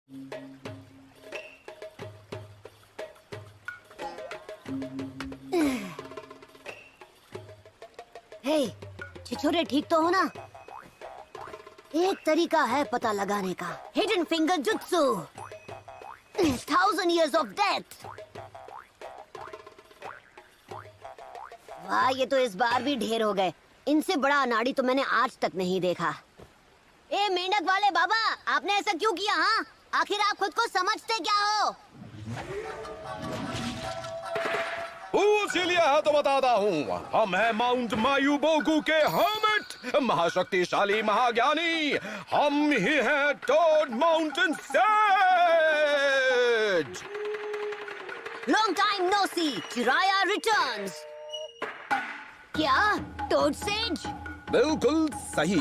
हे, छिछोरे ठीक तो हो ना? एक तरीका है पता लगाने का, hidden finger jutsu, 1000 years of death। वाह, ये तो इस बार भी ढेर हो गए। इनसे बड़ा अनाड़ी तो मैंने आज तक नहीं देखा। ए मेंढक वाले बाबा, आपने ऐसा क्यों किया? हाँ, आखिर आप खुद को समझते क्या हो? पूछ लिया है तो बताता हूँ। हम हैं माउंट मायुबोगु के हर्मिट, महाशक्तिशाली महाज्ञानी। हम ही हैं toad mountain sage. Long time no see, Chiraya returns. क्या टोड सेज? बिल्कुल सही।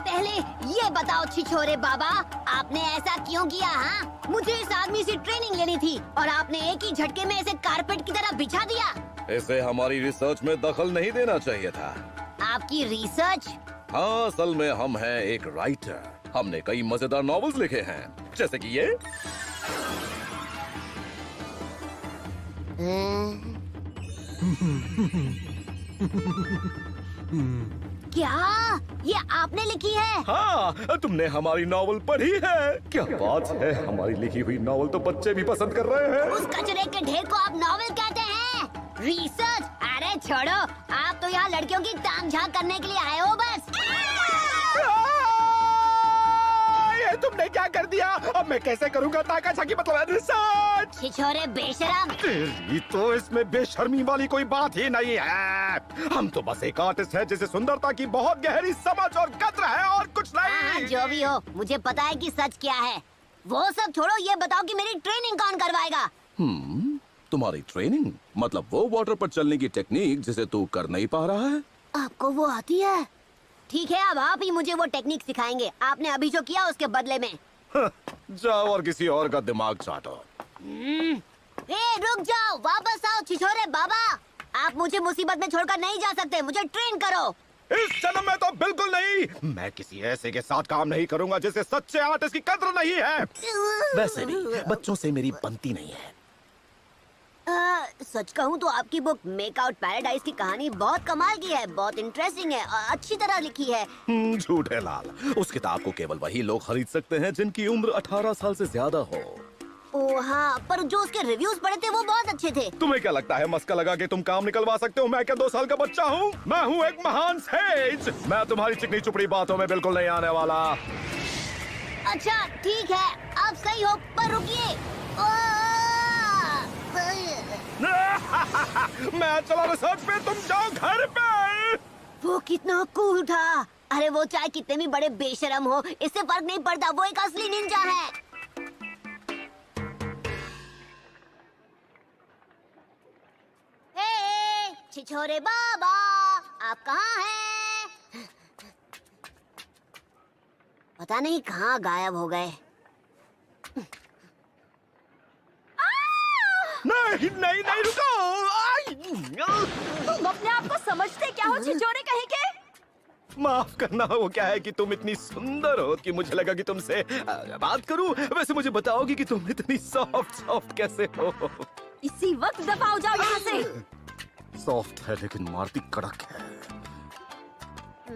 पहले ये बताओ छिछोरे बाबा, आपने ऐसा क्यों किया? हाँ, मुझे इस आदमी से ट्रेनिंग लेनी थी और आपने एक ही झटके में इसे कारपेट की तरह बिछा दिया। इसे हमारी रिसर्च में दखल नहीं देना चाहिए था। आपकी रिसर्च? हाँ, असल में हम हैं एक राइटर। हमने कई मजेदार नॉवेल्स लिखे हैं, जैसे कि ये। क्या ये आपने लिखी है? हाँ, तुमने हमारी नॉवेल पढ़ी है? क्या बात है, हमारी लिखी हुई नॉवेल तो बच्चे भी पसंद कर रहे हैं। उस कचरे के ढेर को आप नॉवेल कहते हैं? रिसर्च? अरे छोड़ो, आप तो यहाँ लड़कियों की ताम झांक करने के लिए आए हो बस। ये तुमने क्या कर दिया? अब मैं कैसे करूँगा ताकाझाकी मतलब रिसर्च? छिछोरे बेशरम। तो इसमें बेशर्मी वाली कोई बात ही नहीं है। हम तो बस एक आर्टिस्ट है जिसे सुंदरता की बहुत गहरी समझ और कद्र है, और कुछ नहीं। हाँ, जो भी हो, मुझे पता है कि सच क्या है। वो सब छोड़ो, ये बताओ कि मेरी ट्रेनिंग कौन करवाएगा? तुम्हारी ट्रेनिंग? मतलब वो वाटर पर चलने की टेक्निक जिसे तू कर नहीं पा रहा है? आपको वो आती है? ठीक है, अब आप ही मुझे वो टेक्निक सिखाएंगे। आपने अभी जो किया उसके बदले में। जाओ और किसी और का दिमाग चाटो। रुक जाओ, वापस आओ छिछोरे बाबा। आप मुझे मुसीबत में छोड़कर नहीं जा सकते, मुझे ट्रेन करो। इस जन्म में तो बिल्कुल नहीं। मैं किसी ऐसे के साथ काम नहीं करूंगा जिसे सच्चे आर्टिस्ट की कद्र नहीं है। वैसे भी बच्चों से मेरी बनती नहीं है। सच कहूँ तो आपकी बुक मेक आउट पैराडाइज की कहानी बहुत कमाल की है, बहुत इंटरेस्टिंग है, अच्छी तरह लिखी है। झूठ है लाल, उस किताब को केवल वही लोग खरीद सकते हैं जिनकी उम्र 18 साल से ज्यादा हो। ओ हाँ, पर जो उसके रिव्यूज पढ़े थे वो बहुत अच्छे थे। तुम्हें क्या लगता है मस्का लगा के तुम काम निकलवा सकते हो? मैं क्या 2 साल का बच्चा हूँ? मैं हूँ एक महान सेज। मैं तुम्हारी चिकनी चुपड़ी बातों में बिल्कुल नहीं आने वाला। अच्छा ठीक है, आप सही हो, पर रुकिए। मैं चला रिसर्च पे, तुम जाओ घर पे। वो कितना कूल था। अरे वो चाहे कितने भी बड़े बेशरम हो, इससे फर्क नहीं पड़ता, वो एक असली निंजा है। हे, छिछोरे बाबा, आप कहाँ हैं? पता नहीं कहाँ गायब हो गए। नहीं नहीं नहीं, रुको। तुम अपने आप को समझते क्या हो छिछोरे कहीं के? माफ करना, वो क्या है कि तुम इतनी सुंदर हो कि मुझे लगा कि तुमसे बात करूं। वैसे मुझे बताओगी कि तुम इतनी सॉफ्ट कैसे हो? इसी वक्त दफा हो जाओ यहाँ से। सॉफ्ट है लेकिन मारती कड़क है।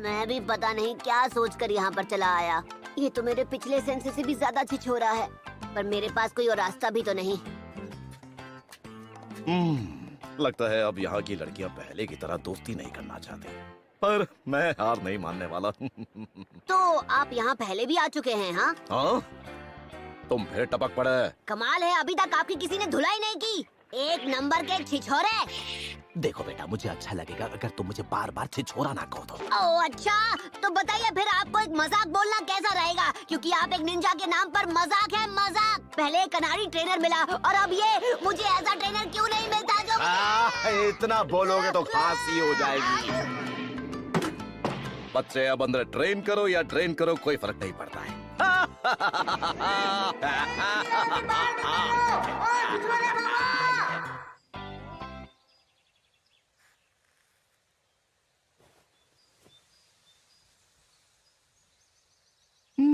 मैं भी पता नहीं क्या सोचकर यहाँ पर चला आया। ये तो मेरे पिछले सेंस से भी ज्यादा छिछोरा है, पर मेरे पास कोई और रास्ता भी तो नहीं। लगता है अब यहाँ की लड़कियाँ पहले की तरह दोस्ती नहीं करना चाहती, पर मैं हार नहीं मानने वाला। तो आप यहाँ पहले भी आ चुके हैं? हाँ हाँ, तुम फिर टपक पड़े। कमाल है, अभी तक आपकी किसी ने धुलाई नहीं की। एक नंबर के छिछोरे। देखो बेटा, मुझे अच्छा लगेगा अगर तुम मुझे बार बार छिछोरा ना कहो तो। ओह अच्छा, तो बताइए फिर आपको एक मजाक बोलना कैसा रहेगा? क्योंकि आप एक निंजा के नाम पर मजाक है, मजाक। पहले एक अनाड़ी ट्रेनर मिला और अब ये, मुझे ऐसा ट्रेनर क्यों नहीं मिलता जो इतना बोलोगे तो खांसी हो जाएगी। बच्चे, अब अंदर ट्रेन करो या ट्रेन करो, कोई फर्क नहीं पड़ता है।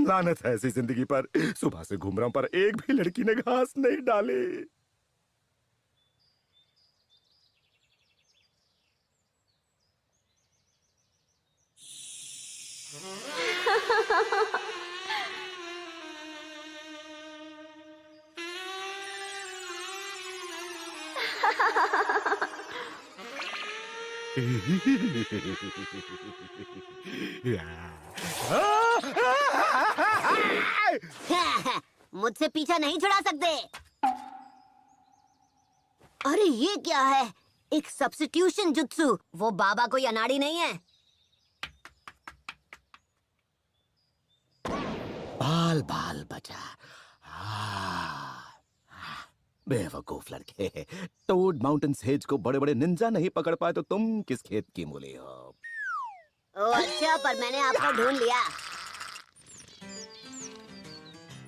लानत है ऐसी जिंदगी पर। सुबह से घूम रहा हूं पर एक भी लड़की ने घास नहीं डाली। मुझसे पीछा नहीं छुड़ा सकते। अरे ये क्या है? एक सब्स्टिट्यूशन जुत्सु। वो बाबा कोई अनाड़ी नहीं है। बाल बाल बचा। बेवकूफ लड़के, टोड माउंटेन सेज को बड़े बड़े निंजा नहीं पकड़ पाए तो तुम किस खेत की मूली हो? ओ अच्छा, पर मैंने आपको ढूंढ लिया।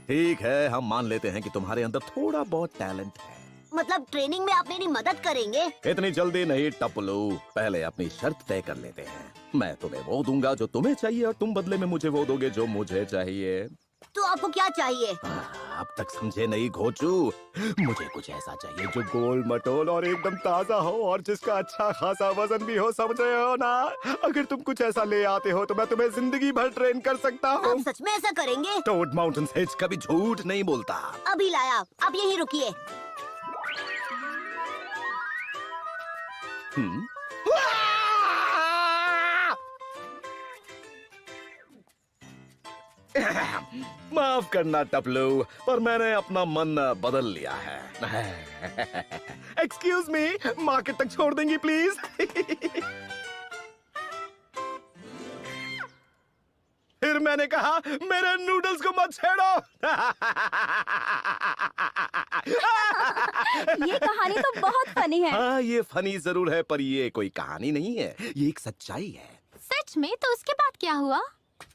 ठीक है, हम मान लेते हैं कि तुम्हारे अंदर थोड़ा बहुत टैलेंट है। मतलब ट्रेनिंग में आप मेरी मदद करेंगे? इतनी जल्दी नहीं टपलू, पहले अपनी शर्त तय कर लेते हैं। मैं तुम्हें वो दूंगा जो तुम्हें चाहिए और तुम बदले में मुझे वो दोगे जो मुझे चाहिए। तो आपको क्या चाहिए? अब तक समझे नहीं घोचू। मुझे कुछ ऐसा चाहिए जो गोल मटोल और एकदम ताजा हो और जिसका अच्छा खासा वजन भी हो, समझे हो ना? अगर तुम कुछ ऐसा ले आते हो तो मैं तुम्हें जिंदगी भर ट्रेन कर सकता हूँ। आप सच में ऐसा करेंगे? टोड माउंटेन सेज कभी झूठ नहीं बोलता। अभी लाया, आप यहीं रुकिए। माफ करना टपलू, पर मैंने अपना मन बदल लिया है। एक्सक्यूज मी, मार्केट तक छोड़ देंगी प्लीज? फिर मैंने कहा मेरे नूडल्स को मत छेड़ो। ये कहानी तो बहुत फनी है। हाँ, ये फनी जरूर है पर ये कोई कहानी नहीं है, ये एक सच्चाई है। सच में? तो उसके बाद क्या हुआ?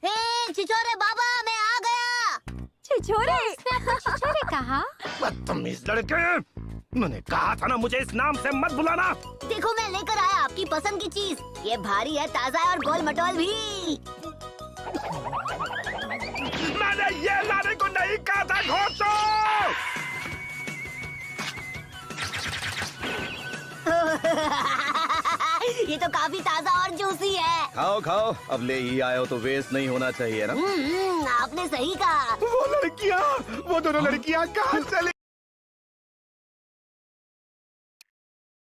हे छिछोरे बाबा, मैं आ गया। छिछोरे? उसने आपको छिछोरे कहा? बदतमीज लड़के, मैंने कहा था ना मुझे इस नाम से मत बुलाना। देखो मैं लेकर आया आपकी पसंद की चीज। ये भारी है, ताजा है और गोल मटोल भी। मैंने ये लाने को नहीं कहा था घोचो। ये तो काफी ताजा और जूसी है। खाओ खाओ, अब ले ही आए हो तो वेस्ट नहीं होना चाहिए ना। आपने सही कहा। वो लड़कियां, वो दोनों लड़कियां कहाँ चली?